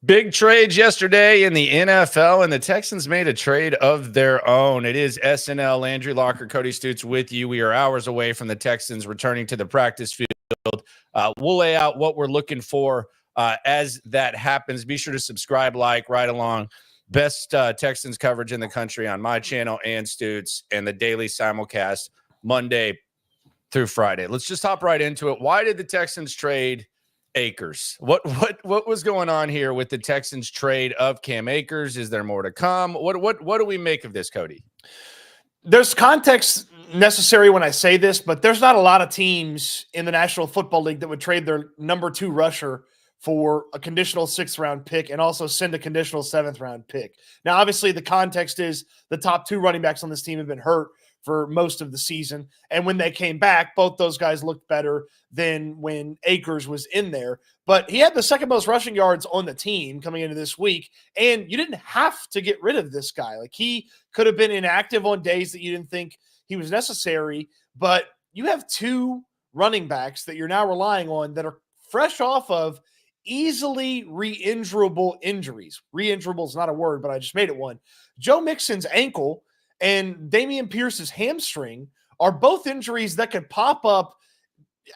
Big trades yesterday in the NFL, and the Texans made a trade of their own. It is S&L, Landry Locker, Cody Stoots with you. We are hours away from the Texans returning to the practice field. We'll lay out what we're looking for as that happens. Be sure to subscribe, like, right along. Best Texans coverage in the country on my channel and Stoots, and the daily simulcast Monday through Friday. Let's just hop right into it. Why did the Texans trade Akers? What was going on here with the Texans trade of Cam Akers? Is there more to come? What do we make of this, Cody? There's context necessary when I say this, but there's not a lot of teams in the National Football League that would trade their number 2 rusher for a conditional 6th round pick and also send a conditional 7th round pick. Now, obviously, the context is the top 2 running backs on this team have been hurt for most of the season. And when they came back, both those guys looked better than when Akers was in there. But he had the second most rushing yards on the team coming into this week. And you didn't have to get rid of this guy. Like, he could have been inactive on days that you didn't think he was necessary. But you have 2 running backs that you're now relying on that are fresh off of easily re-injurable injuries. Re-injurable is not a word, but I just made it one. Joe Mixon's ankle and Damian Pierce's hamstring are both injuries that could pop up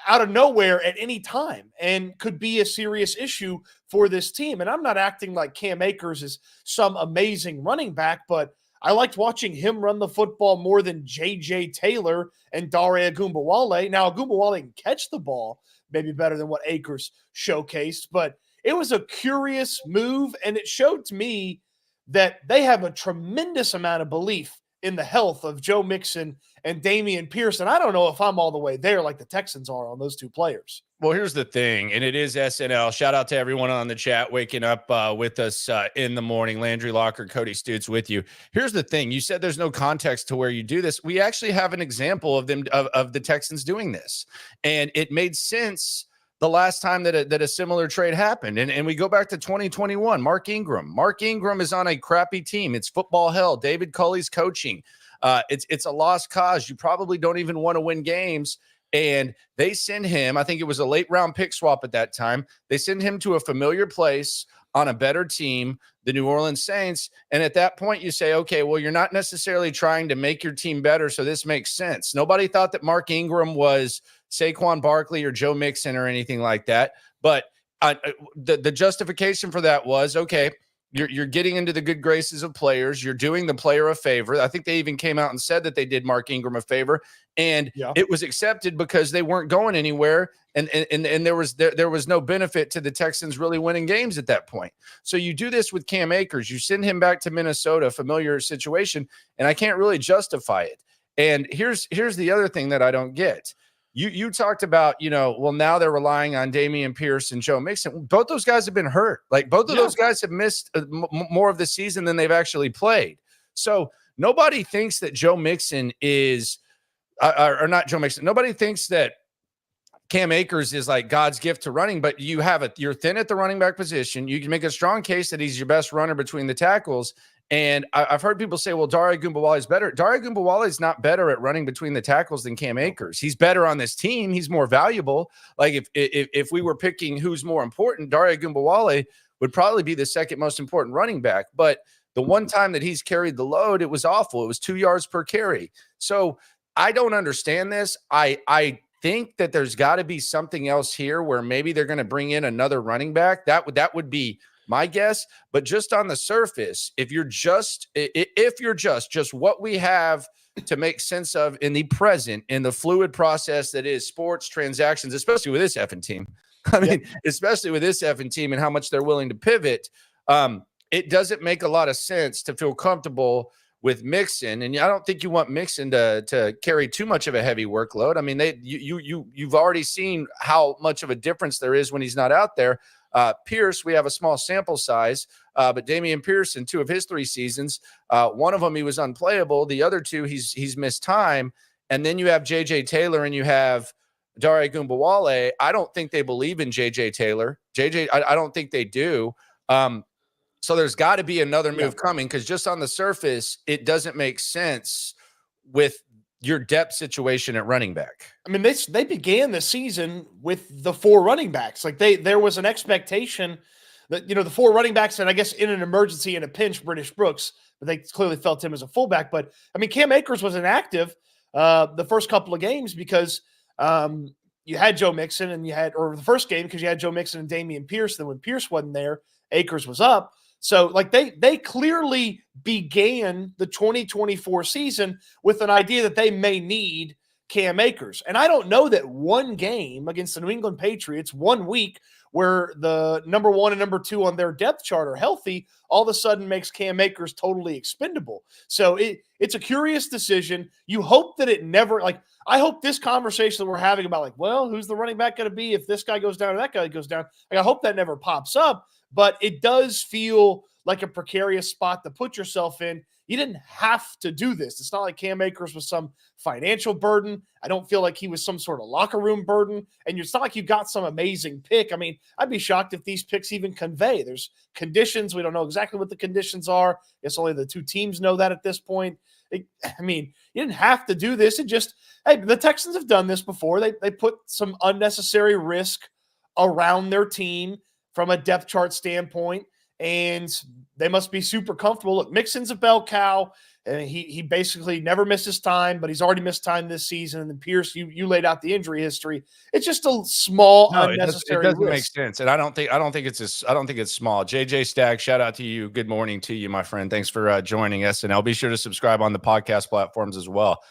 out of nowhere at any time and could be a serious issue for this team. And I'm not acting like Cam Akers is some amazing running back, but I liked watching him run the football more than J.J. Taylor and Dare Ogunbowale. Now, Ogunbowale can catch the ball maybe better than what Akers showcased, but it was a curious move, and it showed to me that they have a tremendous amount of belief in the health of Joe Mixon and Damian Pierce. And I don't know if I'm all the way there like the Texans are on those 2 players. Well, here's the thing, and it is S&L. Shout out to everyone on the chat waking up with us in the morning. Landry Locker, Cody Stoots with you. Here's the thing. You said there's no context to where you do this. We actually have an example of them of the Texans doing this, and it made sense the last time that a similar trade happened. And we go back to 2021, Mark Ingram. Mark Ingram is on a crappy team. It's football hell. David Culley's coaching. It's a lost cause. You probably don't even want to win games. And they send him, I think it was a late round pick swap at that time. They send him to a familiar place on a better team, the New Orleans Saints. And at that point you say, okay, well, you're not necessarily trying to make your team better. So this makes sense. Nobody thought that Mark Ingram was Saquon Barkley or Joe Mixon or anything like that. But the justification for that was, okay, you're getting into the good graces of players. You're doing the player a favor. I think they even came out and said that they did Mark Ingram a favor, and It was accepted because they weren't going anywhere, and there was no benefit to the Texans really winning games at that point. So you do this with Cam Akers. You send him back to Minnesota, familiar situation, and I can't really justify it. And here's the other thing that I don't get. You talked about, well, now they're relying on Damian Pierce and Joe Mixon. Both those guys have been hurt. Like, both of those guys have missed more of the season than they've actually played. So nobody thinks that Joe Mixon is or not Joe Mixon. Nobody thinks that Cam Akers is like God's gift to running, but you're thin at the running back position. You can make a strong case that he's your best runner between the tackles. And I've heard people say, well, Dare Ogunbowale is better. Dare Ogunbowale is not better at running between the tackles than Cam Akers. He's better on this team. He's more valuable. Like, if we were picking who's more important, Dare Ogunbowale would probably be the second most important running back. But the one time that he's carried the load, it was awful. It was 2 yards per carry. So I don't understand this. I think that there's got to be something else here where maybe they're going to bring in another running back. That would be my guess. But just on the surface, if you're just what we have to make sense of in the present, in the fluid process that is sports transactions, especially with this effing team. I mean, especially with this effing team and how much they're willing to pivot. It doesn't make a lot of sense to feel comfortable with Mixon, and I don't think you want Mixon to carry too much of a heavy workload. I mean, you've already seen how much of a difference there is when he's not out there. Pierce, we have a small sample size, but Damian Pierce in 2 of his 3 seasons, one of them he was unplayable. The other 2 he's missed time, and then you have J.J. Taylor and you have Dare Ogunbowale. I don't think they believe in J.J. Taylor. I don't think they do. So there's got to be another move coming, because just on the surface, it doesn't make sense with your depth situation at running back. I mean, they began the season with the 4 running backs. Like, there was an expectation the four running backs, and I guess in an emergency, in a pinch, British Brooks, but they clearly felt him as a fullback. But I mean, Cam Akers was inactive the first couple of games because you had Joe Mixon or the first game because you had Joe Mixon and Dameon Pierce. Then when Pierce wasn't there, Akers was up. So like they clearly began the 2024 season with an idea that they may need Cam Akers. And I don't know that one game against the New England Patriots, 1 week where the number 1 and number 2 on their depth chart are healthy, all of a sudden makes Cam Akers totally expendable. So it's a curious decision. You hope that it never, like, I hope this conversation that we're having about, like, well, who's the running back going to be if this guy goes down or that guy goes down? Like, I hope that never pops up, but it does feel like a precarious spot to put yourself in. You didn't have to do this. It's not like Cam Akers was some financial burden. I don't feel like he was some sort of locker room burden. And it's not like you got some amazing pick. I mean, I'd be shocked if these picks even convey. There's conditions. We don't know exactly what the conditions are. I guess only the two teams know that at this point. I mean, you didn't have to do this. It just, hey, the Texans have done this before. They put some unnecessary risk around their team from a depth chart standpoint, and they must be super comfortable. Look, Mixon's a bell cow, and he basically never misses time, but he's already missed time this season. And then Pierce, you laid out the injury history. It's just a small unnecessary. It doesn't risk. make sense, and I don't think it's small. JJ Stagg, shout out to you. Good morning to you, my friend. Thanks for joining us, and I'll be sure to subscribe on the podcast platforms as well.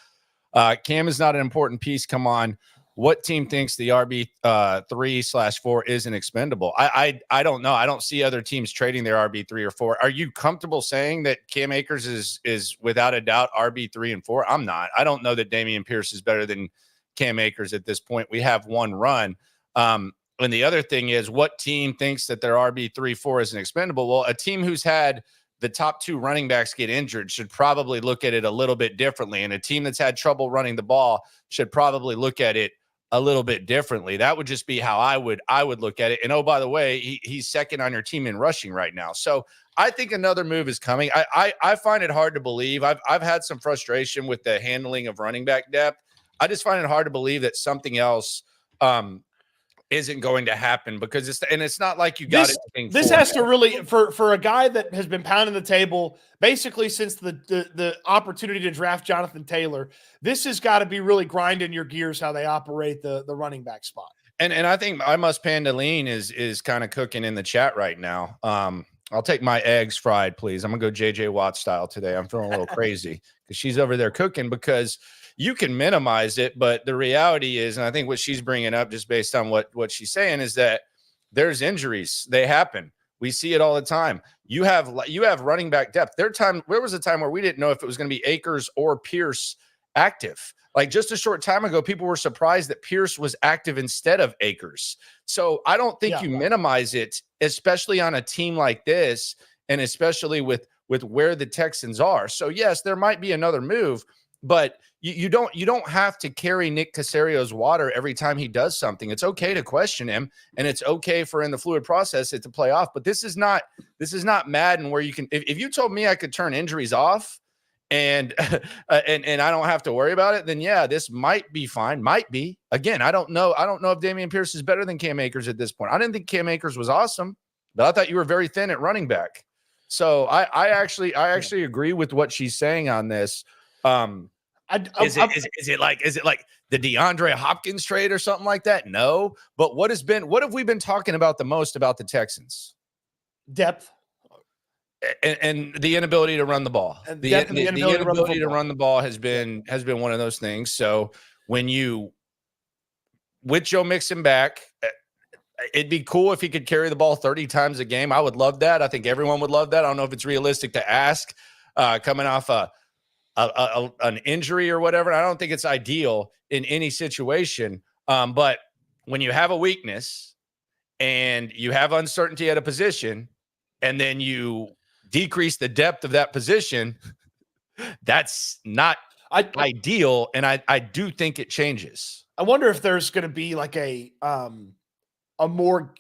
Cam is not an important piece. Come on. What team thinks the RB 3/4 isn't expendable? I don't know. I don't see other teams trading their RB 3 or 4. Are you comfortable saying that Cam Akers is without a doubt RB 3 and 4? I'm not. I don't know that Dameon Pierce is better than Cam Akers at this point. We have one run. And the other thing is, what team thinks that their RB 3/4 isn't expendable? Well, a team who's had the top 2 running backs get injured should probably look at it a little bit differently. And a team that's had trouble running the ball should probably look at it a little bit differently. That would just be how I would look at it. And oh, by the way, he's second on your team in rushing right now. So I think another move is coming. I find it hard to believe. I've had some frustration with the handling of running back depth. I just find it hard to believe that something else isn't going to happen, because it's not like you got it. This has to really, for a guy that has been pounding the table basically since the opportunity to draft Jonathan Taylor, this has got to be really grinding your gears how they operate the running back spot. And I think I Must Pandaline is kind of cooking in the chat right now. I'll take my eggs fried, please. I'm gonna go JJ Watt style today. I'm feeling a little crazy because she's over there cooking, because you can minimize it, but the reality is, and I think what she's bringing up just based on what she's saying, is that there's injuries. They happen. We see it all the time. You have running back depth. There was a time where we didn't know if it was going to be Akers or Pierce active. Like just a short time ago, people were surprised that Pierce was active instead of Akers. So I don't think you minimize it, especially on a team like this, and especially with where the Texans are. So yes, there might be another move, but you don't have to carry Nick Caserio's water every time he does something. It's okay to question him, and it's okay for in the fluid process it to play off. But this is not Madden where you can. If you told me I could turn injuries off and and I don't have to worry about it, then yeah, this might be fine. Might be. Again, I don't know. I don't know if Dameon Pierce is better than Cam Akers at this point. I didn't think Cam Akers was awesome, but I thought you were very thin at running back. So I actually agree with what she's saying on this. Is it like the DeAndre Hopkins trade or something like that? No. But what have we been talking about the most about the Texans? Depth. And the inability to run the ball. The inability to run the ball has been one of those things. So with Joe Mixon back, it'd be cool if he could carry the ball 30 times a game. I would love that. I think everyone would love that. I don't know if it's realistic to ask coming off an injury or whatever. I don't think it's ideal in any situation. But when you have a weakness and you have uncertainty at a position, and then you decrease the depth of that position, that's not ideal. And I do think it changes. I wonder if there's going to be like a more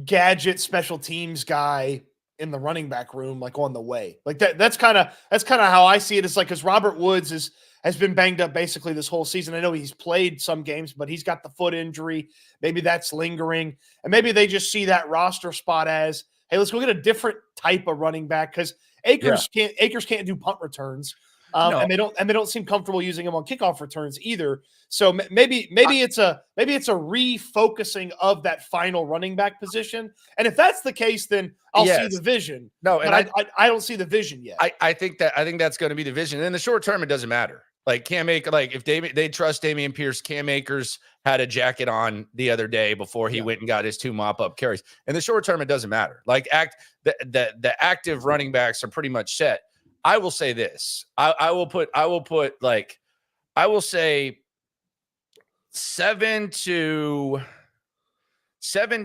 gadget special teams guy in the running back room, like on the way. Like that's kind of how I see it. It's like, because Robert Woods has been banged up basically this whole season. I know he's played some games, but he's got the foot injury. Maybe that's lingering. And maybe they just see that roster spot as hey, let's go get a different type of running back because Akers can't do punt returns. No. And they don't seem comfortable using him on kickoff returns either. So maybe it's a refocusing of that final running back position. And if that's the case, then I'll see the vision. No, but and I don't see the vision yet. I think that's going to be the vision. In the short term, it doesn't matter. Like Cam Akers, like if they trust Dameon Pierce, Cam Akers had a jacket on the other day before he went and got his 2 mop-up carries. In the short term, it doesn't matter. Like the active running backs are pretty much set. I will say this. I will say 7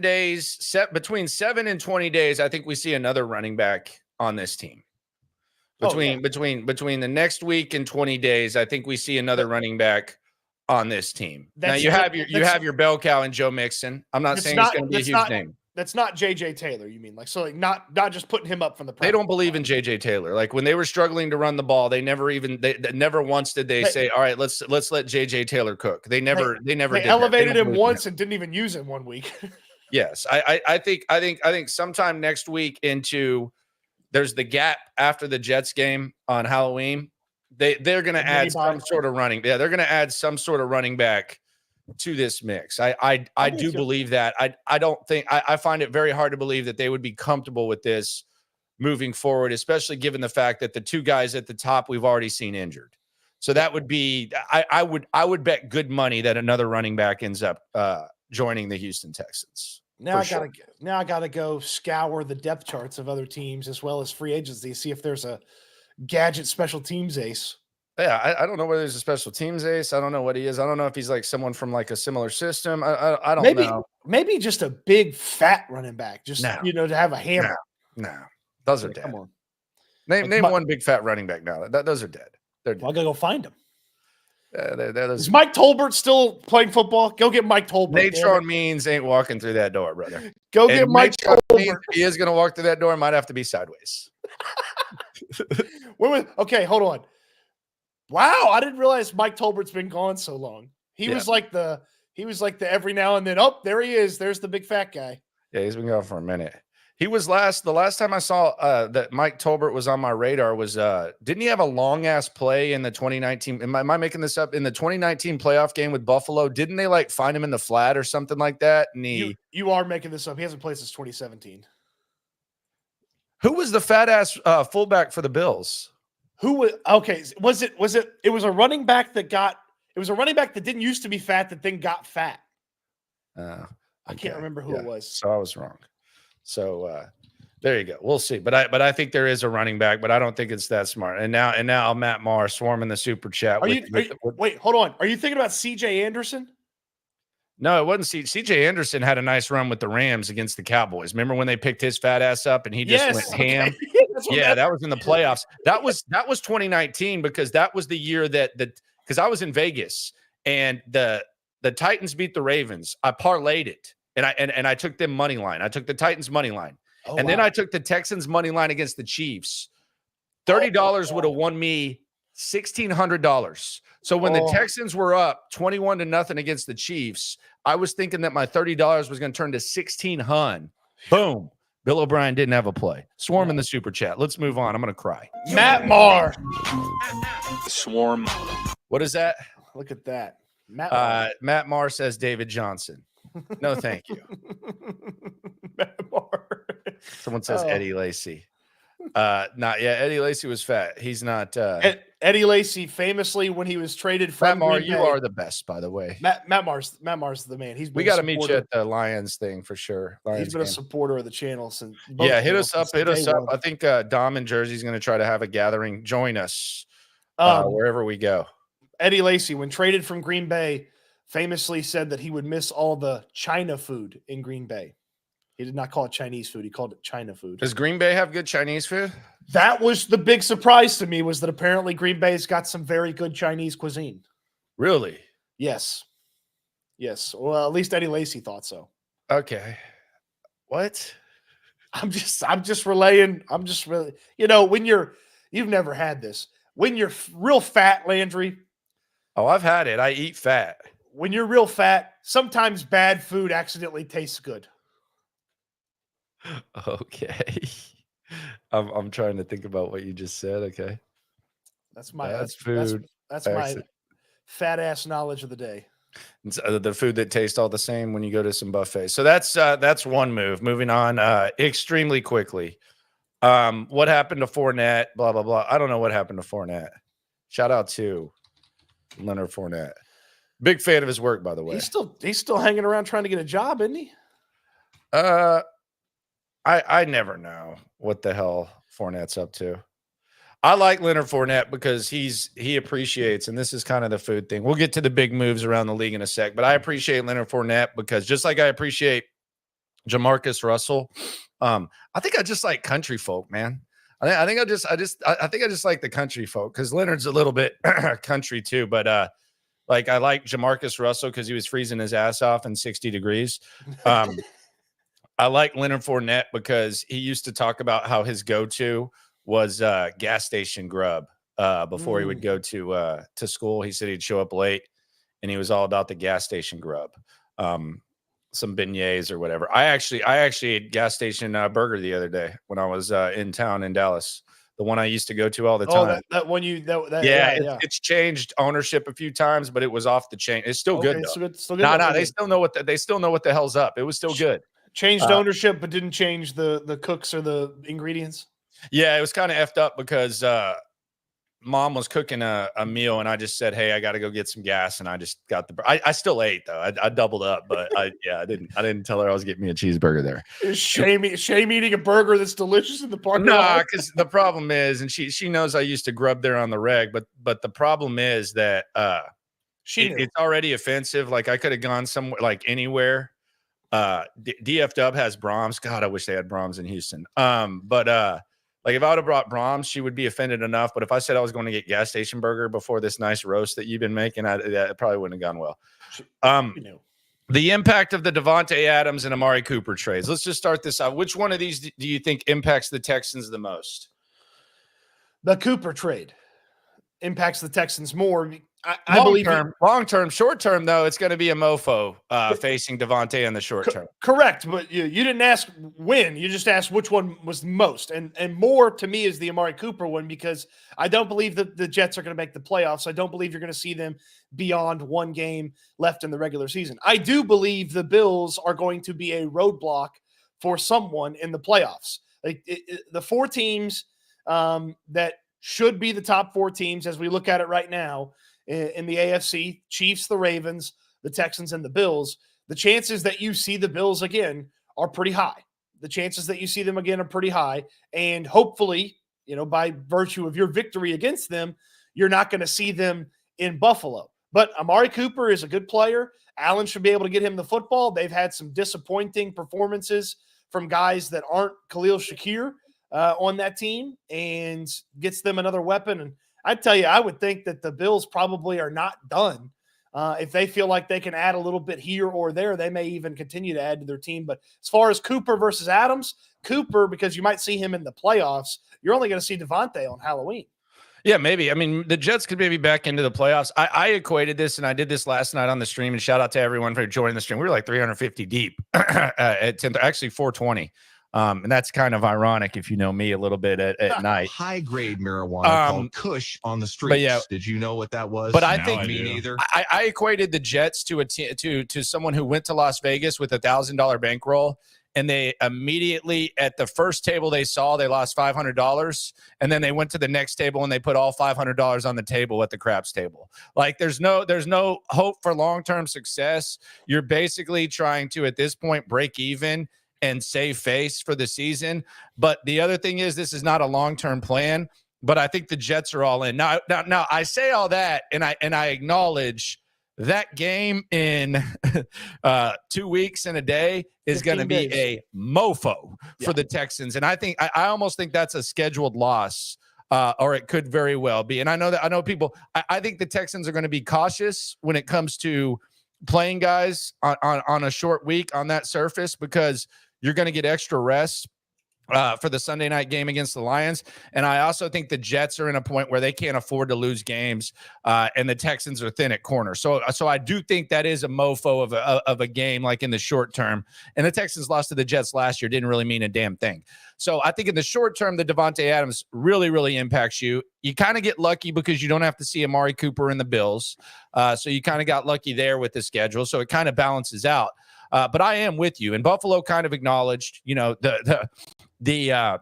days, between 7 and 20 days. I think we see another running back on this team. Between the next week and 20 days, I think we see another running back on this team. Now you have your bell cow and Joe Mixon. I'm not saying it's going to be a huge name. That's not JJ Taylor, you mean? Not just putting him up from the practice. They don't believe in JJ Taylor. Like when they were struggling to run the ball, they never once did they say, "All right, let's let JJ Taylor cook." They never did elevated him once and didn't even use him 1 week. Yes. I think sometime next week there's the gap after the Jets game on Halloween. They're going to add some sort of running. Yeah, they're going to add some sort of running back to this mix. I do believe that. I don't think I find it very hard to believe that they would be comfortable with this moving forward, especially given the fact that the 2 guys at the top we've already seen injured. So that would be I would bet good money that another running back ends up joining the Houston Texans. Now I gotta go scour the depth charts of other teams as well as free agency, see if there's a gadget special teams ace. Yeah, I don't know whether he's a special teams ace. I don't know what he is. I don't know if he's like someone from like a similar system. I don't know. Maybe just a big fat running back, just to have a hammer. No, those are dead. Come on, name one big fat running back now. Those are dead. They're dead. Well, I gotta go find them. Is Mike Tolbert still playing football? Go get Mike Tolbert. Natron Means ain't walking through that door, brother. Go get Mike Tolbert. He is going to walk through that door. Might have to be sideways. Okay, hold on. Wow, I didn't realize Mike Tolbert's been gone so long. He was like the every now and then. Oh, there he is. There's the big fat guy. Yeah, he's been gone for a minute. He was the last time I saw that Mike Tolbert was on my radar was didn't he have a long ass play in the 2019? Am I making this up? In the 2019 playoff game with Buffalo, didn't they like find him in the flat or something like that? And you are making this up. He hasn't played since 2017. Who was the fat ass fullback for the Bills? Who was it was a running back that didn't used to be fat that then got fat. Okay. I can't remember who it was. So I was wrong. So there you go. We'll see. But I think there is a running back, but I don't think it's that smart. And now Matt Maher swarming the super chat. Wait, hold on. Are you thinking about CJ Anderson? No, it wasn't. CJ Anderson had a nice run with the Rams against the Cowboys. Remember when they picked his fat ass up and he just went ham? Yeah, that was in the playoffs. That was 2019 because that was the year because I was in Vegas and the Titans beat the Ravens. I parlayed it. And I took them money line. I took the Titans money line. Then I took the Texans money line against the Chiefs. $30 would have won me $1,600. So when the Texans were up 21-0 against the Chiefs, I was thinking that my $30 was going to turn to $1,600. Boom. Bill O'Brien didn't have a play. Swarm in the super chat. Let's move on. I'm going to cry. Matt Maher. Swarm. What is that? Look at that. Matt Maher says David Johnson. No, thank you. Someone says Eddie Lacy. Eddie Lacy was fat. He's not. Eddie Lacy famously, when he was traded from Matt Maher, you are the best, by the way. Matt Maher's the man. We got to meet you at the Lions thing for sure. He's been a supporter of the channel since. Hit us up. I think Dom in Jersey is going to try to have a gathering. Join us wherever we go. Eddie Lacy, when traded from Green Bay, famously said that he would miss all the China food in Green Bay. He did not call it Chinese food. He called it China food. Does Green Bay have good Chinese food? That was the big surprise to me, was that apparently Green Bay's got some very good Chinese cuisine. Really? Yes. Well, at least Eddie Lacy thought so. Okay. What? I'm just relaying. When you've never had this, when you're real fat, Landry. Oh, I've had it. I eat fat. When you're real fat, sometimes bad food accidentally tastes good. Okay. I'm trying to think about what you just said. Okay. That's my That's that's food. that's my Exit. fat ass knowledge of the day. It's, the food that tastes all the same when you go to some buffets. So that's one move. Moving on extremely quickly. What happened to Fournette? Blah blah blah. I don't know what happened to Fournette. Shout out to Leonard Fournette. Big fan of his work, by the way. He's still hanging around trying to get a job, isn't he? I never know what the hell Fournette's up to. I like Leonard Fournette because he appreciates, and this is kind of the food thing. We'll get to the big moves around the league in a sec, but I appreciate Leonard Fournette because just like I appreciate Jamarcus Russell, I think I just like country folk, man. I think I just like the country folk because Leonard's a little bit country too, but like I like Jamarcus Russell because he was freezing his ass off in 60 degrees. I like Leonard Fournette because he used to talk about how his go-to was gas station grub before he would go to school. He said he'd show up late and he was all about the gas station grub. Some beignets or whatever. I actually ate gas station burger the other day when I was in town in Dallas. The one I used to go to all the time. That one It's changed ownership a few times, but it was off the chain. It's still good though. Still good. No, they still know what the hell's up. It was still good. Changed ownership, but didn't change the cooks or the ingredients. Yeah, it was kind of effed up because mom was cooking a meal and I just said, hey, I got to go get some gas. And I just got I still ate though. I doubled up, but I didn't tell her I was getting me a cheeseburger there. Is shame eating a burger that's delicious in the parking lot? Because the problem is, and she knows I used to grub there on the reg, but the problem is that it's already offensive. Like I could have gone somewhere, like anywhere. DF Dub has Brahms. God, I wish they had Brahms in Houston. But like if I would have brought Brahms, she would be offended enough. But if I said I was going to get gas station burger before this nice roast that you've been making, it probably wouldn't have gone well. The impact of the Devonte Adams and Amari Cooper trades. Let's just start this out. Which one of these do you think impacts the Texans the most? The Cooper trade impacts the Texans more. I believe long term, short term though, it's going to be a mofo facing Devonte in the short term. Correct, but you didn't ask when. You just asked which one was the most, and more to me is the Amari Cooper one because I don't believe that the Jets are going to make the playoffs. I don't believe you're going to see them beyond one game left in the regular season. I do believe the Bills are going to be a roadblock for someone in the playoffs. Like the four teams that should be the top four teams as we look at it right now. In the AFC, Chiefs, the Ravens, the Texans, and the Bills, the chances that you see the Bills again are pretty high. The chances that you see them again are pretty high. And hopefully, by virtue of your victory against them, you're not going to see them in Buffalo. But Amari Cooper is a good player. Allen should be able to get him the football. They've had some disappointing performances from guys that aren't Khalil Shakir on that team and gets them another weapon. And I tell you, I would think that the Bills probably are not done. If they feel like they can add a little bit here or there, they may even continue to add to their team. But as far as Cooper versus Adams, Cooper, because you might see him in the playoffs, you're only going to see Devonte on Halloween. Yeah, maybe. I mean, the Jets could maybe back into the playoffs. I equated this, and I did this last night on the stream, and shout out to everyone for joining the stream. We were like 350 deep at 10, actually 420. And that's kind of ironic if you know me a little bit at night. High-grade marijuana called Kush on the streets. Yeah, did you know what that was? But I think me neither. I equated the Jets to someone who went to Las Vegas with $1,000 bankroll, and they immediately at the first table they saw they lost $500, and then they went to the next table and they put all $500 on the table at the craps table. Like there's no hope for long-term success. You're basically trying to at this point break even and save face for the season. But the other thing is this is not a long-term plan, but I think the Jets are all in. Now I say all that and I acknowledge that game in 2 weeks and a day is going to be a mofo for the Texans. And I almost think that's a scheduled loss. Or it could very well be. And I know people, I think the Texans are going to be cautious when it comes to playing guys on a short week on that surface because you're going to get extra rest. for the Sunday night game against the Lions. And I also think the Jets are in a point where they can't afford to lose games, and the Texans are thin at corner. So I do think that is a mofo of a game, like in the short term. And the Texans lost to the Jets last year, didn't really mean a damn thing. So I think in the short term, the Devonte Adams really, really impacts you. You kind of get lucky because you don't have to see Amari Cooper in the Bills. So you kind of got lucky there with the schedule. So it kind of balances out. But I am with you. And Buffalo kind of acknowledged, the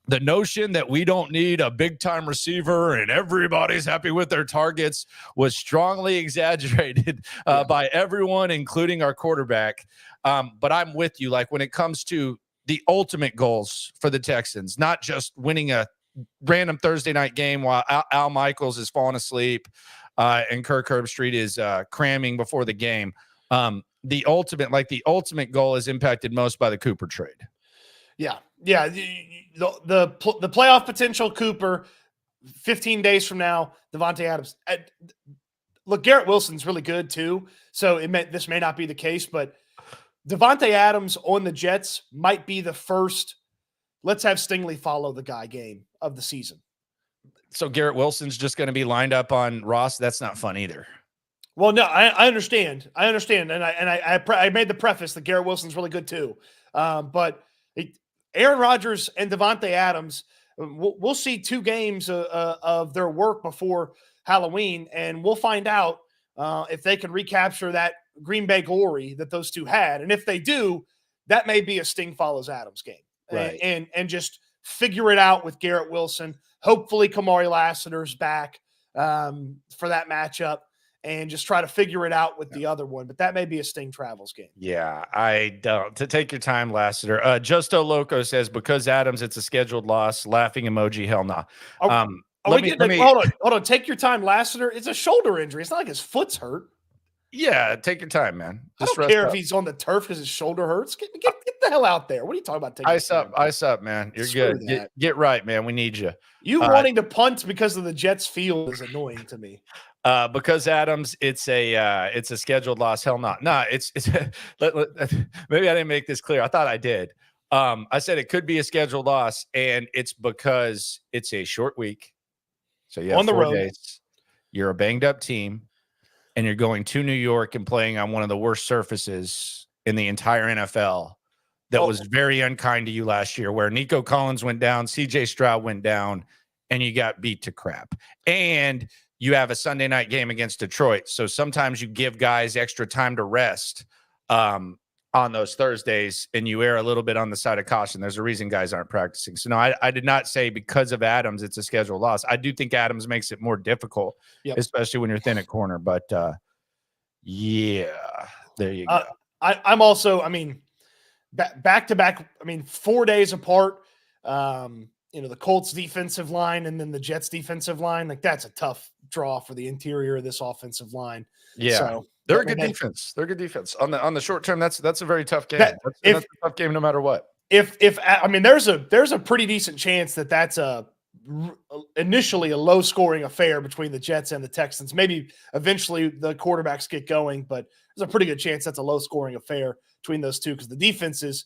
notion that we don't need a big time receiver and everybody's happy with their targets was strongly exaggerated by everyone, including our quarterback. But I'm with you. Like when it comes to the ultimate goals for the Texans, not just winning a random Thursday night game while Al Michaels is falling asleep and Kirk Herbstreit is cramming before the game. The ultimate goal is impacted most by the Cooper trade. Yeah. The playoff potential, Cooper, 15 days from now, Devonte Adams. Look, Garrett Wilson's really good too, so this may not be the case, but Devonte Adams on the Jets might be the first let's have Stingley follow the guy game of the season. So Garrett Wilson's just going to be lined up on Ross. That's not fun either. Well, no, I understand. And I made the preface that Garrett Wilson's really good too. But Aaron Rodgers and Devonte Adams, we'll see 2 games of their work before Halloween, and we'll find out if they can recapture that Green Bay glory that those two had. And if they do, that may be a Sting follows Adams game. Right. And just figure it out with Garrett Wilson. Hopefully Kamari Lassiter's back for that matchup. And just try to figure it out with the other one. But that may be a Sting Travels game. Yeah, I don't. To take your time, Lassiter. Justo Loco says, because Adams, it's a scheduled loss. Laughing emoji, hell nah. Hold on. Take your time, Lassiter. It's a shoulder injury. It's not like his foot's hurt. Yeah, take your time, man. Just I don't care if he's on the turf because his shoulder hurts. Get the hell out there. What are you talking about? Ice up, man. You're good. Get right, man. We need you. You wanting to punt because of the Jets field is annoying to me. Because Adams, it's a scheduled loss. Hell not. Nah, it's maybe I didn't make this clear. I thought I did. I said it could be a scheduled loss, and it's because it's a short week. So you have on the 4 road. days. You're a banged up team, and you're going to New York and playing on one of the worst surfaces in the entire NFL. That was very unkind to you last year, where Nico Collins went down, CJ Stroud went down, and you got beat to crap. And you have a Sunday night game against Detroit. So sometimes you give guys extra time to rest on those Thursdays, and you err a little bit on the side of caution. There's a reason guys aren't practicing. So no, I did not say because of Adams, it's a scheduled loss. I do think Adams makes it more difficult, especially when you're thin at corner. But yeah, there you go. I'm also, back to back, 4 days apart, the Colts defensive line and then the Jets defensive line, like that's a tough draw for the interior of this offensive line. Yeah. So they're a good defense. They're a good defense on the short term. That's a very tough game. That's a tough game no matter what. There's a pretty decent chance that's initially a low scoring affair between the Jets and the Texans. Maybe eventually the quarterbacks get going, but there's a pretty good chance that's a low scoring affair between those two because the defenses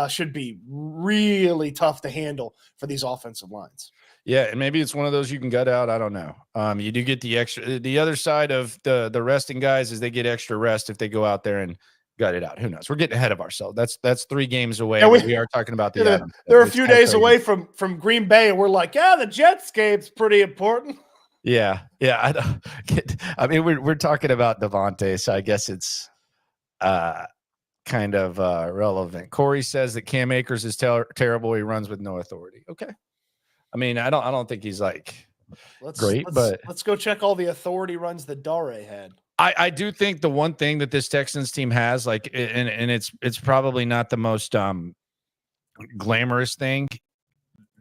should be really tough to handle for these offensive lines. Yeah, and maybe it's one of those you can gut out. I don't know. You do get the other side of the resting guys is they get extra rest if they go out there and gut it out. Who knows? We're getting ahead of ourselves. That's 3 games away. Yeah, we are talking about the Adams. They're a few days away from Green Bay, and we're like, yeah, the Jets game's pretty important. Yeah. We're talking about Devonte, so I guess it's kind of relevant. Corey says that Cam Akers is terrible. He runs with no authority. Okay. I don't think he's great, but let's go check all the authority runs that Dare had. I do think the one thing that this Texans team has, and it's probably not the most glamorous thing.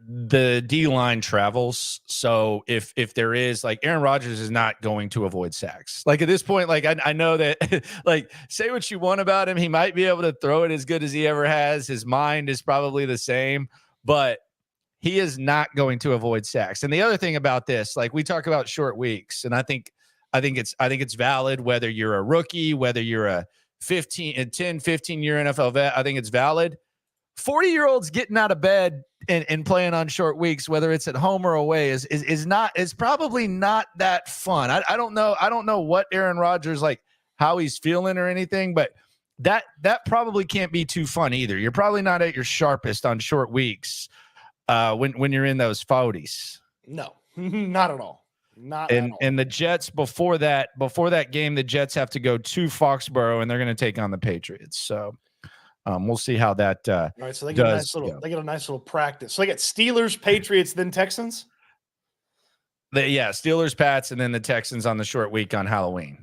The D-line travels. So if there is Aaron Rodgers is not going to avoid sacks. At this point, I know that say what you want about him. He might be able to throw it as good as he ever has. His mind is probably the same, but he is not going to avoid sacks. And the other thing about this, we talk about short weeks, and I think it's valid whether you're a rookie, whether you're a 10, 15 year NFL vet. I think it's valid. 40-year-olds getting out of bed and playing on short weeks, whether it's at home or away, is probably not that fun. I don't know what Aaron Rodgers, like how he's feeling or anything, but that probably can't be too fun either. You're probably not at your sharpest on short weeks when you're in those 40s. No, not at all. And the Jets before that game, the Jets have to go to Foxborough and they're going to take on the Patriots. So we'll see how that all right. So they get a nice little practice. So they get Steelers, Patriots, then Texans. Steelers, Pats, and then the Texans on the short week on Halloween,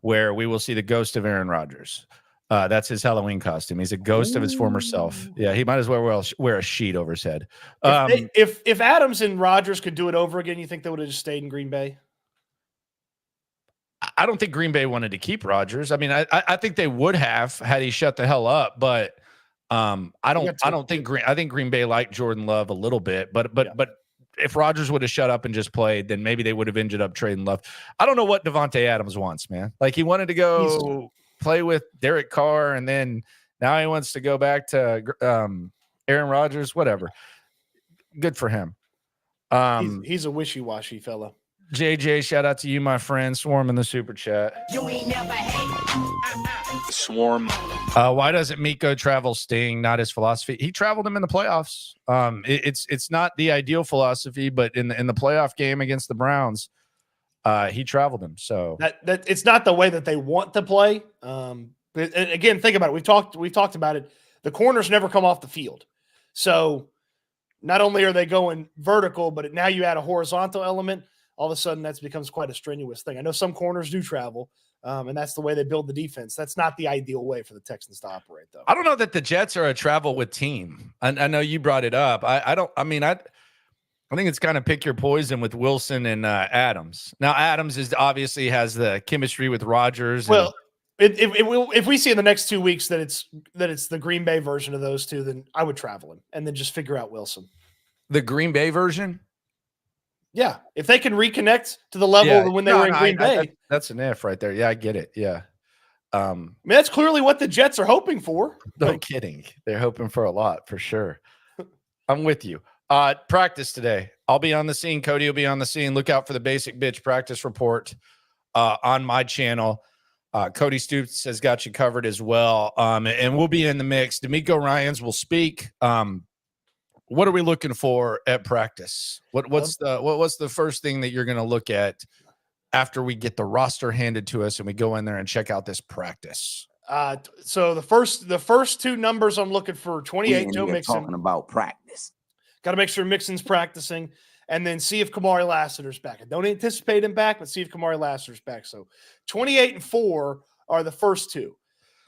where we will see the ghost of Aaron Rodgers. That's his Halloween costume. He's a ghost of his former self. Yeah, he might as well wear a sheet over his head. If Adams and Rodgers could do it over again, you think they would have just stayed in Green Bay? I don't think Green Bay wanted to keep Rodgers. I mean, I think they would have had he shut the hell up, but I think Green Bay liked Jordan Love a little bit, but if Rodgers would have shut up and just played, then maybe they would have ended up trading Love. I don't know what Devonte Adams wants, man. Like he wanted to go play with Derek Carr, and then now he wants to go back to Aaron Rodgers. Whatever. Good for him. He's a wishy-washy fella. JJ, shout out to you, my friend. Swarm in the super chat. You ain't never Swarm. Why doesn't Nico travel Sting? Not his philosophy. He traveled him in the playoffs. It's not the ideal philosophy, but in the playoff game against the Browns, he traveled him. So that it's not the way that they want to play. But again, think about it. We've talked about it. The corners never come off the field. So not only are they going vertical, but now you add a horizontal element. All of a sudden, that becomes quite a strenuous thing. I know some corners do travel, and that's the way they build the defense. That's not the ideal way for the Texans to operate, though. I don't know that the Jets are a travel with team. I know you brought it up. I think it's kind of pick your poison with Wilson and Adams. Now, Adams obviously has the chemistry with Rodgers. Well, if we see in the next 2 weeks that it's the Green Bay version of those two, then I would travel him and then just figure out Wilson. The Green Bay version? Yeah, if they can reconnect to the level when they were in Green Bay. That's an if right there. Yeah, I get it. Yeah. I mean, that's clearly what the Jets are hoping for. No kidding. They're hoping for a lot, for sure. I'm with you. Practice today. I'll be on the scene. Cody will be on the scene. Look out for the Basic Bitch practice report on my channel. Cody Stoots has got you covered as well. And we'll be in the mix. D'Amico Ryans will speak. What are we looking for at practice? What's the first thing that you're going to look at after we get the roster handed to us and we go in there and check out this practice? So the first two numbers I'm looking for: 28. Joe Mixon. Talking about practice. Got to make sure Mixon's practicing, and then see if Kamari Lassiter's back. I don't anticipate him back, but see if Kamari Lassiter's back. So 28 and 4 are the first two.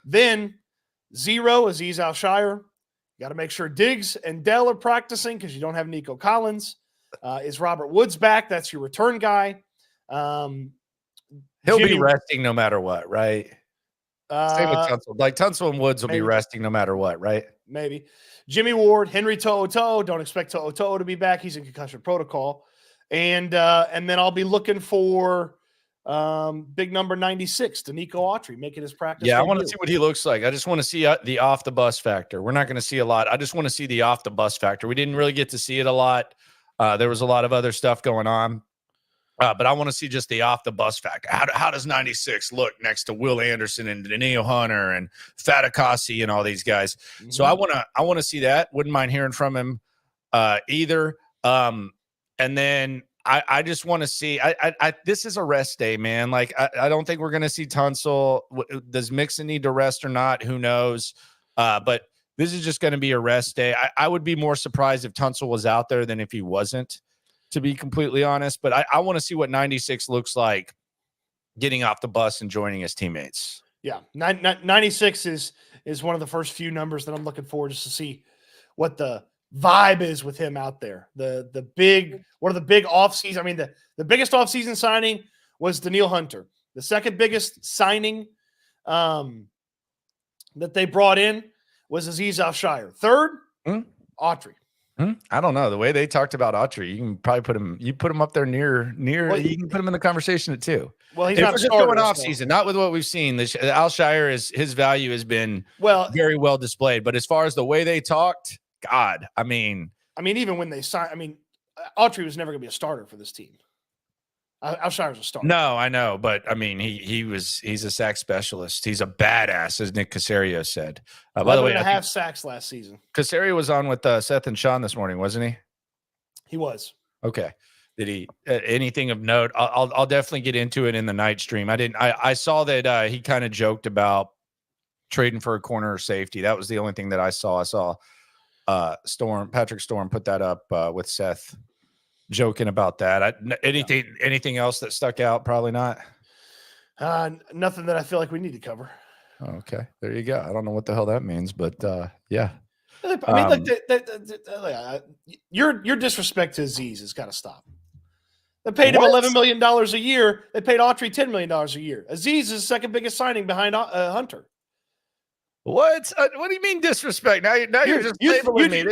Then 0 Azeez Al-Shire. Got to make sure Diggs and Dell are practicing because you don't have Nico Collins. Is Robert Woods back? That's your return guy. He'll be resting no matter what, right? Same with Tunsil. Like Tunsil and Woods will be resting no matter what, right? Maybe. Jimmy Ward, Henry To'oTo'o. Don't expect To'oTo'o to be back. He's in concussion protocol. And then I'll be looking for big number 96 to Nico Autry making his practice. Yeah, I want to see what he looks like. I just want to see the off the bus factor. We're not going to see a lot. I just want to see the off the bus factor. We didn't really get to see it a lot. There was a lot of other stuff going on. But I want to see just the off the bus factor. How does 96 look next to Will Anderson and Daniil Hunter and Fatukasi and all these guys? Mm-hmm. So I want to see that. Wouldn't mind hearing from him either. And then I just want to see. This is a rest day, man. Like I don't think we're going to see Tunsil. Does Mixon need to rest or not? Who knows? But this is just going to be a rest day. I would be more surprised if Tunsil was out there than if he wasn't, to be completely honest. But I want to see what 96 looks like getting off the bus and joining his teammates. Yeah, 96 is one of the first few numbers that I'm looking for just to see what the vibe is with him out there. The big offseason. I mean, the biggest offseason signing was Daniil Hunter. The second biggest signing that they brought in was Azeez Al-Shire. Third, Autry. I don't know. The way they talked about Autry, you can probably put him. You put him up there near. Well, you can put him in the conversation at 2. Well, he's if not we're a just starter, going off so. season, not with what we've seen. Alshire his value has been very well displayed. But as far as the way they talked, God, I mean, even when they signed, Autry was never going to be a starter for this team. Alshire's a starter. No, I know, but I mean, he's a sack specialist. He's a badass, as Nick Caserio said. By the way, 11.5 sacks last season. Caserio was on with Seth and Sean this morning, wasn't he? He was. Okay. Did he anything of note? I'll definitely get into it in the night stream. I saw that he kind of joked about trading for a corner or safety. That was the only thing that I saw. I saw Patrick Storm put that up with Seth, joking about that. Anything else that stuck out? Probably not. Nothing that I feel like we need to cover. Oh, okay, there you go. I don't know what the hell that means, but yeah. Your disrespect to Aziz has got to stop. They paid him $11 million a year. They paid Autry $10 million a year. Aziz is the second biggest signing behind Hunter. What? What do you mean disrespect? Now you're just labeling me.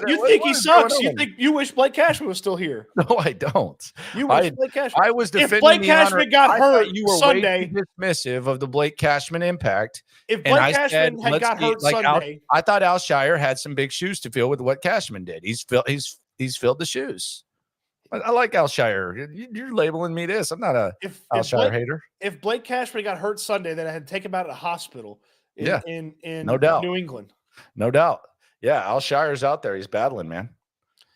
You think he sucks? You wish Blake Cashman was still here? No, I don't. You wish Blake Cashman. I was defending if Blake Cashman got hurt you were Sunday, way dismissive of the Blake Cashman impact. If Blake Cashman had got hurt Sunday, I thought Alshire had some big shoes to fill with what Cashman did. He's filled the shoes. I like Alshire. You're labeling me this. I'm not a Alshire hater. If Blake Cashman got hurt Sunday, then I had to take him out of the hospital. In no doubt. New England. No doubt. Yeah, Alshire's out there. He's battling, man.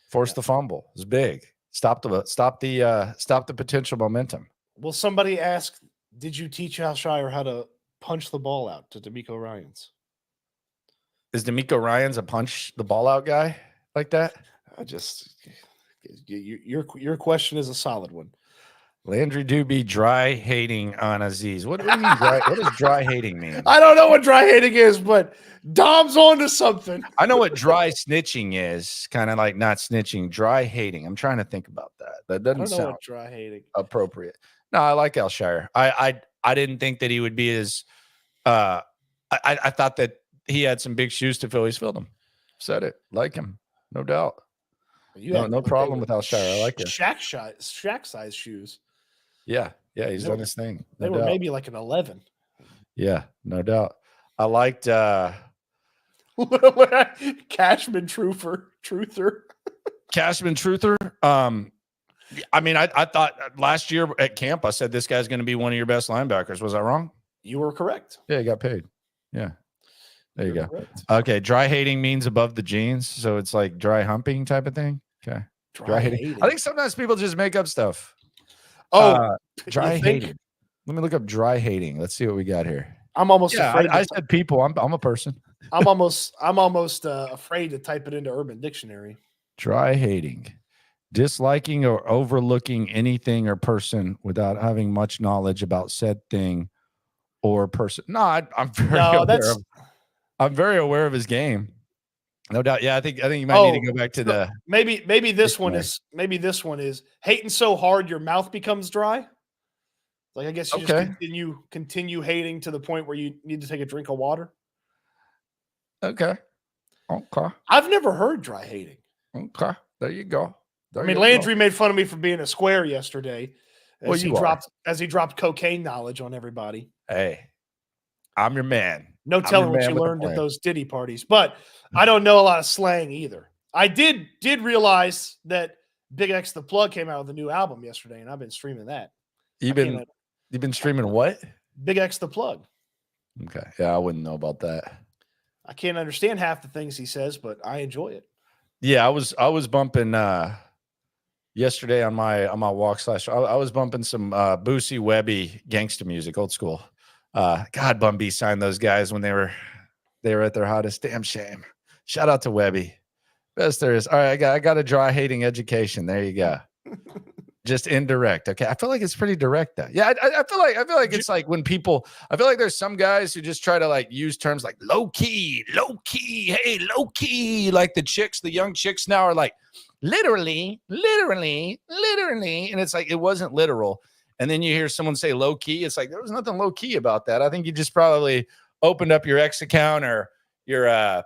Forced the fumble. It's big. Stop the potential momentum. Will somebody ask, did you teach Alshire how to punch the ball out to D'Amico Ryans? Is D'Amico Ryans a punch the ball out guy like that? Your question is a solid one. Landry do be dry hating on Aziz. What do you mean dry? What does dry hating mean? I don't know what dry hating is, but Dom's on to something. I know what dry snitching is, kind of like not snitching. Dry hating. I'm trying to think about that. That doesn't sound dry hating appropriate. No, I like Alshire. I didn't think that he would be as I thought that he had some big shoes to fill. He's filled them. Said it. Like him. No doubt. No problem with Alshire. I like it. Shaq size shoes. Yeah, he's done his thing. They were maybe like an 11. Yeah, no doubt. I liked Cashman Truther. Cashman Truther. I thought last year at camp I said this guy's going to be one of your best linebackers. Was I wrong? You were correct. Yeah, he got paid. Yeah. There you go. Correct. Okay, dry hating means above the jeans, so it's like dry humping type of thing. Okay. Dry hating. I think sometimes people just make up stuff. Dry hating. Let me look up dry hating. Let's see what we got here. I'm almost afraid. I said people. I'm a person. I'm almost afraid to type it into Urban Dictionary. Dry hating. Disliking or overlooking anything or person without having much knowledge about said thing or person. No, I'm very aware of his game. No doubt. Yeah, I think you might need to go back to the maybe this one is hating so hard your mouth becomes dry. Like I guess you just continue hating to the point where you need to take a drink of water. Okay. I've never heard dry hating. Okay. There you go. Landry made fun of me for being a square yesterday as he dropped cocaine knowledge on everybody. Hey, I'm your man. No telling what you learned at those Diddy parties, but I don't know a lot of slang either. I did realize that Big X the Plug came out with a new album yesterday, and I've been streaming that. You've been streaming what? Big X the Plug. Okay, yeah, I wouldn't know about that. I can't understand half the things he says, but I enjoy it. Yeah, I was bumping yesterday on my walk / I was bumping some Boosie Webby gangsta music, old school. God, Bum B signed those guys when they were at their hottest. Damn shame. Shout out to Webby. Best there is. All right, I got a dry hating education. There you go. Just indirect. Okay. I feel like it's pretty direct though. Yeah, I feel like it's like when people, I feel like there's some guys who just try to like use terms like low key, hey, low key. Like the young chicks now are like literally. And it's like, it wasn't literal. And then you hear someone say low key. It's like, there was nothing low key about that. I think you just probably opened up your X account or your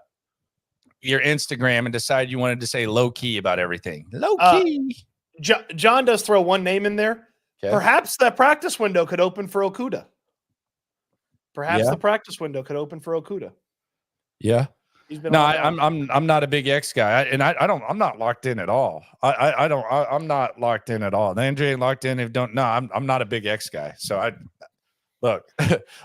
your Instagram and decided you wanted to say low key about everything. Low key. John does throw one name in there. Okay. Perhaps that practice window could open for Okudah. Perhaps Yeah. the practice window could open for Okudah. Yeah. He's been No, on I'm not a big X guy, I'm not locked in at all. I'm not locked in at all. Landry ain't locked in. I'm not a big X guy. So look,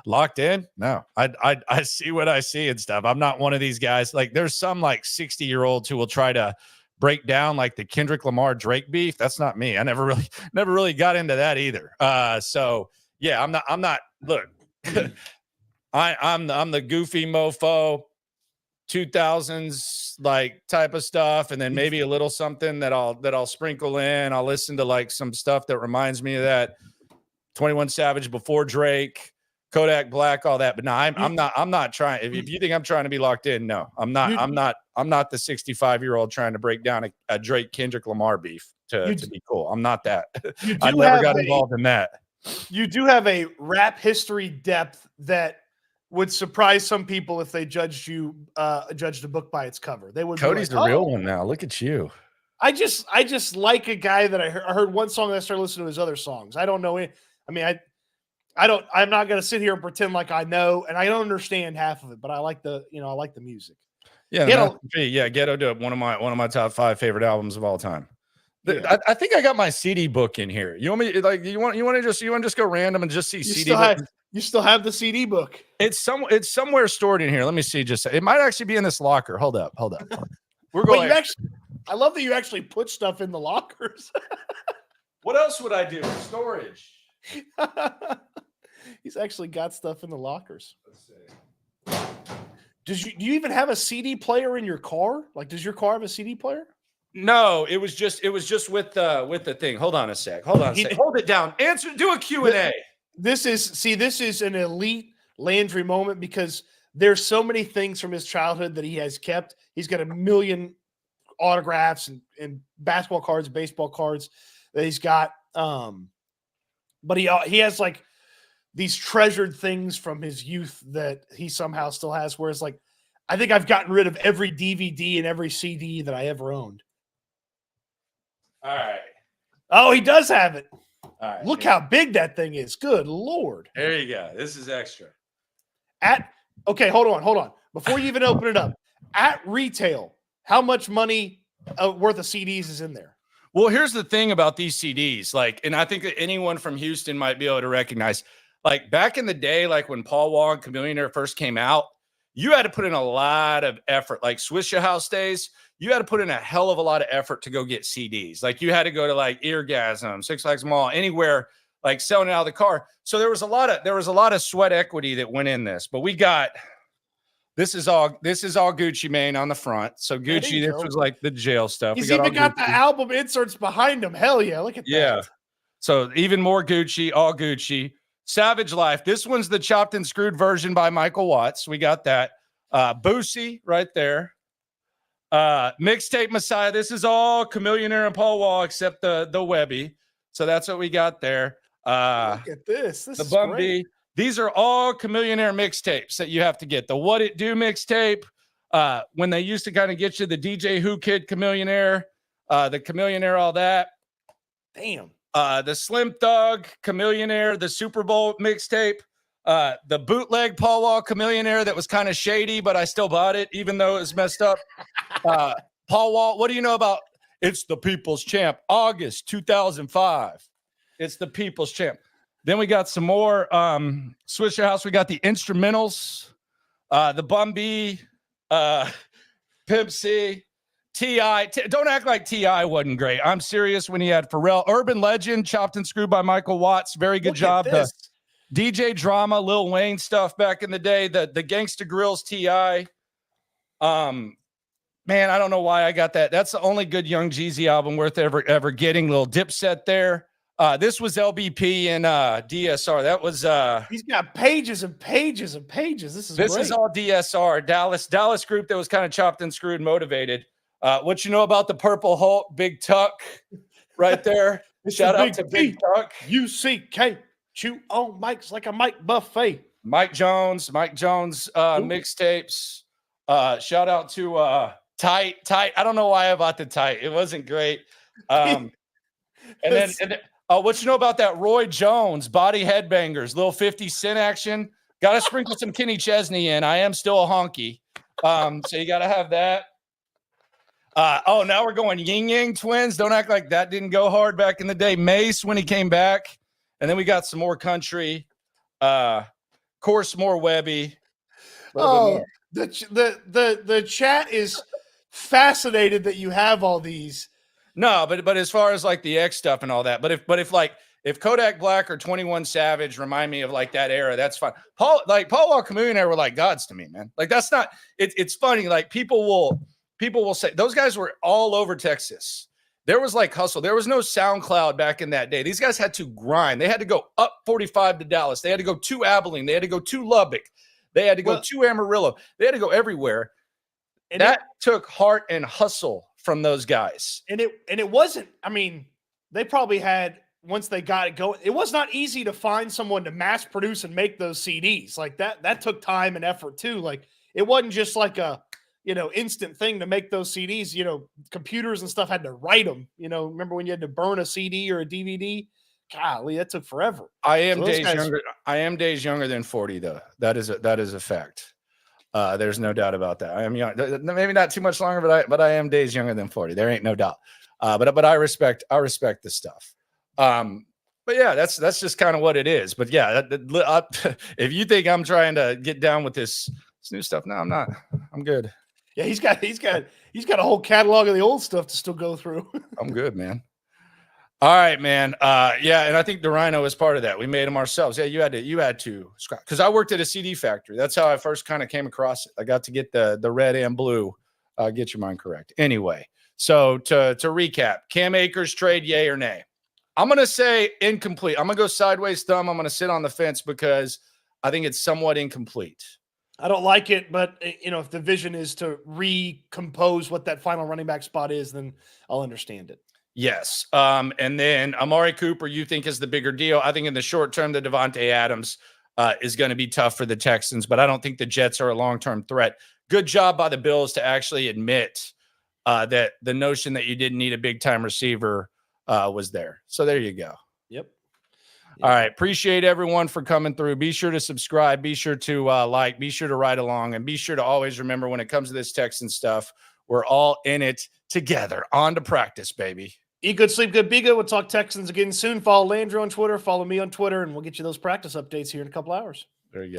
locked in. No, I see what I see and stuff. I'm not one of these guys. Like there's some like 60-year-olds who will try to break down like the Kendrick Lamar Drake beef. That's not me. I never really got into that either. So yeah, I'm not. Look, I'm the goofy mofo. 2000s like type of stuff, and then maybe a little something that I'll sprinkle in. I'll listen to like some stuff that reminds me of that 21 Savage before Drake, Kodak Black, all that. But no, I'm not trying. If you think I'm trying to be locked in, no, I'm not. I'm not the 65-year-old trying to break down a Drake Kendrick Lamar beef to be cool. I'm not that. I never got involved in that. You do have a rap history depth that would surprise some people if they judged the book by its cover. They would. Cody's the real one now. Look at you. I just like a guy that I heard one song and I started listening to his other songs. I don't know it. I mean, I'm not going to sit here and pretend like I know, and I don't understand half of it, but I like the music. Yeah. Ghetto Dope. One of my top 5 favorite albums of all time. Yeah. I think I got my CD book in here. You want me like you want to just go random and just see CD book? You still have the CD book. It's somewhere stored in here. Let me see. It might actually be in this locker. Hold up. We're going. Wait, I love that you actually put stuff in the lockers. What else would I do? Storage. He's actually got stuff in the lockers. Let's see. Do you even have a CD player in your car? Like, does your car have a CD player? No, it was just with the thing. Hold on a sec. Hold it down. Do a Q&A. This is an elite Landry moment because there's so many things from his childhood that he has kept. He's got a million autographs and basketball cards, baseball cards that he's got. But he has like these treasured things from his youth that he somehow still has. Whereas like, I think I've gotten rid of every DVD and every CD that I ever owned. All right. Oh, he does have it. All right. Look how big that thing is. Good Lord. There you go. This is extra. Okay, hold on. Before you even open it up, at retail, how much money worth of CDs is in there? Well, here's the thing about these CDs. Like, and I think that anyone from Houston might be able to recognize, like back in the day, like when Paul Wall and Chameleonaire first came out, you had to put in a lot of effort. Like Swisha House days, you had to put in a hell of a lot of effort to go get CDs. Like you had to go to like Eargasm, Six Flags Mall, anywhere, like selling it out of the car. So there was a lot of sweat equity that went in this. But we got this is all Gucci Mane on the front. So Gucci, this was like the jail stuff. He's even got the album inserts behind him. Hell yeah, look at that. Yeah. So even more Gucci, all Gucci. Savage Life. This one's the chopped and screwed version by Michael Watts. We got that. Boosie right there. Mixtape Messiah. This is all Chameleonaire and Paul Wall except the Webby. So that's what we got there. Look at this. This the is Bum great. B. These are all Chameleonaire mixtapes that you have to get. The What It Do mixtape. When they used to kind of get you the DJ Who Kid Chameleonaire, the Chameleonaire, all that. Damn. The Slim Thug Chameleonaire, the Super Bowl mixtape, the bootleg Paul Wall Chameleonaire that was kind of shady, but I still bought it, even though it was messed up. Paul Wall, what do you know about It's the People's Champ, August 2005. It's the People's Champ. Then we got some more Swisher House. We got the instrumentals, the Bum B, Pimp C. T.I. Don't act like T.I. wasn't great. I'm serious when he had Pharrell. Urban Legend, chopped and screwed by Michael Watts. Very good job. The DJ Drama, Lil Wayne stuff back in the day. The Gangsta Grills T.I. Man, I don't know why I got that. That's the only good Young Jeezy album worth ever getting. Little Dipset there. This was LBP and DSR. That was he's got pages and pages and pages. This great. is all DSR. Dallas group that was kind of chopped and screwed, motivated. What you know about the Purple Hulk, Big Tuck, right there. Shout out to Big Tuck. UCK. Chew on mics like a mic buffet. Mike Jones mixtapes. Shout out to Tight. I don't know why I bought the tight. It wasn't great. And then what you know about that Roy Jones body headbangers, little 50 Cent action? Got to sprinkle some Kenny Chesney in. I am still a honky. So you got to have that. Now we're going Yin Yang Twins. Don't act like that didn't go hard back in the day. Mace when he came back. And then we got some more country. Course more Webby. Oh, the chat is fascinated that you have all these. No, but as far as like the X stuff and all that, but if Kodak Black or 21 Savage remind me of like that era, that's fine. Paul Walker and era were like gods to me, man. Like that's not. It's funny. Like people will say those guys were all over Texas. There was like hustle. There was no SoundCloud back in that day. These guys had to grind. They had to go up 45 to Dallas. They had to go to Abilene. They had to go to Lubbock. They had to go to Amarillo. They had to go everywhere. And that took heart and hustle from those guys. And it wasn't, I mean, they probably had, once they got it going, it was not easy to find someone to mass produce and make those CDs. Like that took time and effort too. Like it wasn't just like a, instant thing to make those CDs. Computers and stuff had to write them. Remember when you had to burn a CD or a DVD? Golly, that took forever. I am days younger than 40, though. That is a fact. There's no doubt about that. I am young, maybe not too much longer, but I am days younger than 40. There ain't no doubt. But I respect the stuff. But yeah, that's just kind of what it is. But yeah, if you think I'm trying to get down with this new stuff, no, I'm not. I'm good. Yeah, he's got a whole catalog of the old stuff to still go through. I'm good, man. All right, man. Yeah, and I think the Rhino is part of that. We made them ourselves. Yeah, you had to scrap because I worked at a CD factory. That's how I first kind of came across it. I got to get the red and blue. Get your mind correct. Anyway, so to recap, Cam Akers trade, yay or nay? I'm gonna say incomplete. I'm gonna go sideways thumb. I'm gonna sit on the fence because I think it's somewhat incomplete. I don't like it, but if the vision is to recompose what that final running back spot is, then I'll understand it. Yes. And then Amari Cooper, you think is the bigger deal. I think in the short term, the Devonte Adams is going to be tough for the Texans, but I don't think the Jets are a long-term threat. Good job by the Bills to actually admit that the notion that you didn't need a big-time receiver was there. So there you go. Yep. All right. Appreciate everyone for coming through. Be sure to subscribe. Be sure to like. Be sure to ride along. And be sure to always remember when it comes to this Texan stuff, we're all in it together. On to practice, baby. Eat good, sleep good, be good. We'll talk Texans again soon. Follow Landry on Twitter. Follow me on Twitter, and we'll get you those practice updates here in a couple hours.